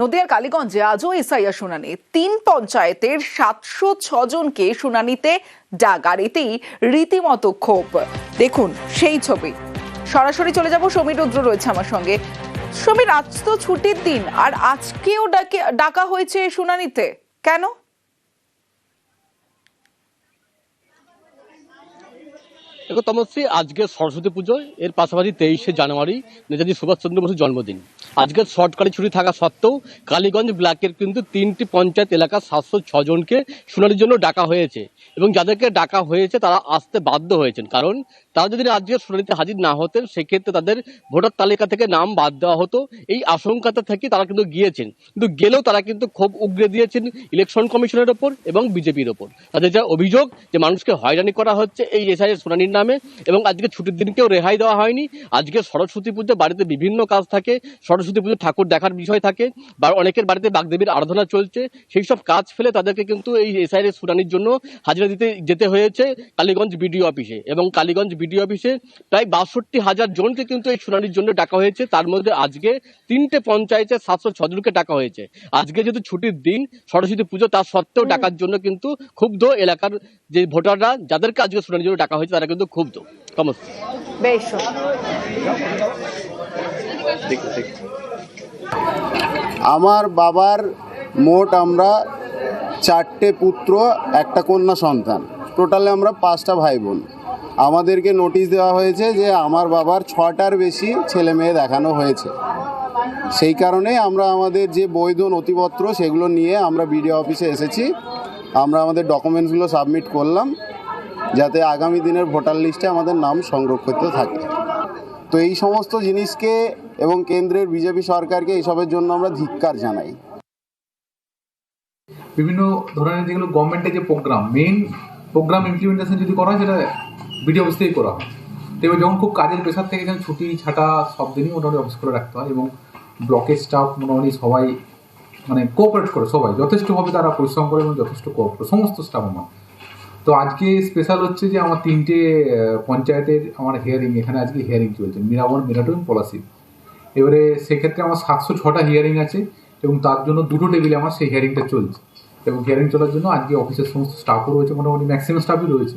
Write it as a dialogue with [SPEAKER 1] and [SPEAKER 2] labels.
[SPEAKER 1] নদিয়ার কালীগঞ্জে আজও এসআইআর শুনানি। ৩ পঞ্চায়েতের ৭০৬ জনকে শুনানিতে ডাকারিতেই রীতিমতো ক্ষোভ। দেখুন সেই ছবি। সরাসরি চলে যাব, সমীর রুদ্র রয়েছে আমার সঙ্গে। সমীর, আজ তো ছুটির দিন, আর আজকেও ডাকা হয়েছে শুনানিতে, কেন?
[SPEAKER 2] দেখো তমশ্রী, আজকে সরস্বতী পুজো, এর পাশাপাশি 23শে জানুয়ারি নেতাজি সুভাষচন্দ্র বসুর জন্মদিন। আজকে সরকারি ছুটি থাকা সত্ত্বেও কালীগঞ্জ ব্লকের কিন্তু 3টি পঞ্চায়েত এলাকার 706 জনকে শুনানির জন্য ডাকা হয়েছে, এবং যাদেরকে ডাকা হয়েছে তারা আসতে বাধ্য হয়েছেন, কারণ তারা যদি আজকে শুনানিতে হাজির না হতেন সেক্ষেত্রে তাদের ভোটার তালিকা থেকে নাম বাদ দেওয়া হতো। এই আশঙ্কাতে থেকে তারা কিন্তু গিয়েছেন, কিন্তু গেলেও তারা কিন্তু ক্ষোভ উগরে দিয়েছেন ইলেকশন কমিশনের ওপর এবং বিজেপির ওপর। তাদের যা অভিযোগ যে মানুষকে হয়রানি করা হচ্ছে এই এসআইআর শুনানির নামে, এবং আজকে ছুটির দিনকেও রেহাই দেওয়া হয়নি। আজকে সরস্বতী পুজো, বাড়িতে বিভিন্ন কাজ থাকে, সরস্বতী পুজো ঠাকুর দেখার বিষয় থাকে, বা অনেকের বাড়িতে বাগদেবীর আরাধনা চলছে, সেই সব কাজ ফেলে তাদেরকে কিন্তু এই এসআইআর শুনানির জন্য হাজিরা দিতে যেতে হয়েছে কালীগঞ্জ বিডিও অফিসে। এবং কালীগঞ্জ বিডিও অফিসে প্রায় 62,000 জনকে কিন্তু এই শুনানির জন্য ডাকা হয়েছে। তার মধ্যে আজকে 3টে পঞ্চায়েতে 706 জনকে ডাকা হয়েছে। আজকে যেহেতু ছুটির দিন, সরস্বতী পুজো, তার সত্ত্বেও ডাকার জন্য কিন্তু ক্ষুব্ধ এলাকার যে ভোটাররা, যাদেরকে আজকে শুনানির জন্য ডাকা হয়েছে তারা কিন্তু ক্ষুব্ধ।
[SPEAKER 1] বেশ,
[SPEAKER 3] আমার বাবার মোট আমরা 4টে পুত্র, একটা কন্যা সন্তান, টোটালে আমরা 5টা ভাই বোন। আমাদেরকে নোটিশ দেওয়া হয়েছে যে আমার বাবার 6টার বেশি ছেলে মেয়ে দেখানো হয়েছে। সেই কারণে আমরা আমাদের যে বৈধ নথিপত্র সেগুলো নিয়ে আমরা বিডিও অফিসে এসেছি। আমরা আমাদের ডকুমেন্টসগুলো সাবমিট করলাম যাতে আগামী দিনের ভোটার লিস্টে আমাদের নাম সংরক্ষিত থাকে। তো এই সমস্ত জিনিসকে এবং কেন্দ্রের বিজেপি সরকারকে এইসবের জন্য আমরা ধিক্কার জানাই।
[SPEAKER 4] বিভিন্ন ধরনের যেগুলো গভর্নমেন্টের যে মেইন প্রোগ্রাম ইমপ্লিমেন্টেশন যদি করা হয় সেটা বিডিও অফিস থেকেই করা হয়। তো এবার যখন খুব কাজের প্রেশার থেকে যেন ছুটি ছাটা সব দিনই মোটামুটি অফিস করে রাখতে হয়, এবং ব্লকের স্টাফ মোটামুটি সবাই কোঅপারেট করে, সবাই যথেষ্টভাবে তারা পরিশ্রম করে এবং যথেষ্ট কোঅপারেট করে সমস্ত স্টাফ আমার। তো আজকে স্পেশাল হচ্ছে যে আমার 3টে পঞ্চায়েতের আমার হিয়ারিং, এখানে আজকে হিয়ারিং চলছে, মিরাবন, মিরাটুন, পলাশি। এবারে সেক্ষেত্রে আমার 706টা হিয়ারিং আছে, এবং তার জন্য 2টো টেবিলে আমার সেই হিয়ারিংটা চলছে। এবং হিয়ারিং চলার জন্য আজকে অফিসের সমস্ত স্টাফও রয়েছে, মোটামুটি ম্যাক্সিমাম স্টাফই রয়েছে।